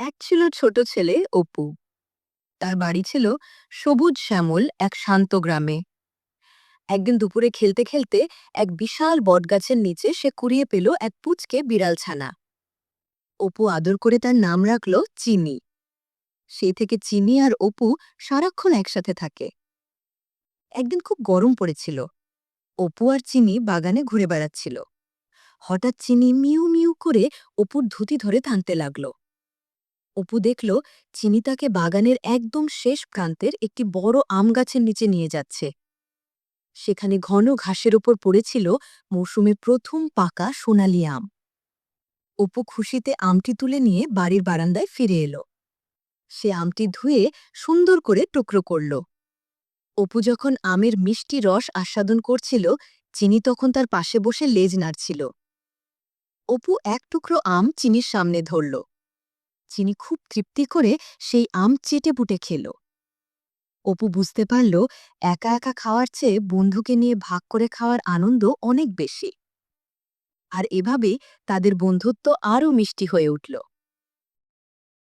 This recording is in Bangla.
এক ছিল ছোট ছেলে অপু। তার বাড়ি ছিল সবুজ শ্যামল এক শান্ত গ্রামে। একদিন দুপুরে খেলতে খেলতে এক বিশাল বটগাছের নিচে সে কুড়িয়ে পেল এক পুচকে বিড়াল ছানা। অপু আদর করে তার নাম রাখল চিনি। সেই থেকে চিনি আর অপু সারাক্ষণ একসাথে থাকে। একদিন খুব গরম পড়েছিল। অপু আর চিনি বাগানে ঘুরে বেড়াচ্ছিল। হঠাৎ চিনি মিউ মিউ করে অপুর ধুতি ধরে টানতে লাগল। অপু দেখল চিনি তাকে বাগানের একদম শেষ প্রান্তের একটি বড় আম গাছের নিচে নিয়ে যাচ্ছে। সেখানে ঘন ঘাসের ওপর পড়েছিল মৌসুমে প্রথম পাকা সোনালি আম। অপু খুশিতে আমটি তুলে নিয়ে বাড়ির বারান্দায় ফিরে এলো। সে আমটি ধুয়ে সুন্দর করে টুকরো করল। অপু যখন আমের মিষ্টি রস আস্বাদন করছিল, চিনি তখন তার পাশে বসে লেজ নাড়ছিল। অপু এক টুকরো আম চিনির সামনে ধরল। চিনি খুব তৃপ্তি করে সেই আম চেটেপুটে খেল। অপু বুঝতে পারল একা একা খাওয়ার চেয়ে বন্ধুকে নিয়ে ভাগ করে খাওয়ার আনন্দ অনেক বেশি। আর এভাবেই তাদের বন্ধুত্ব আরও মিষ্টি হয়ে উঠল।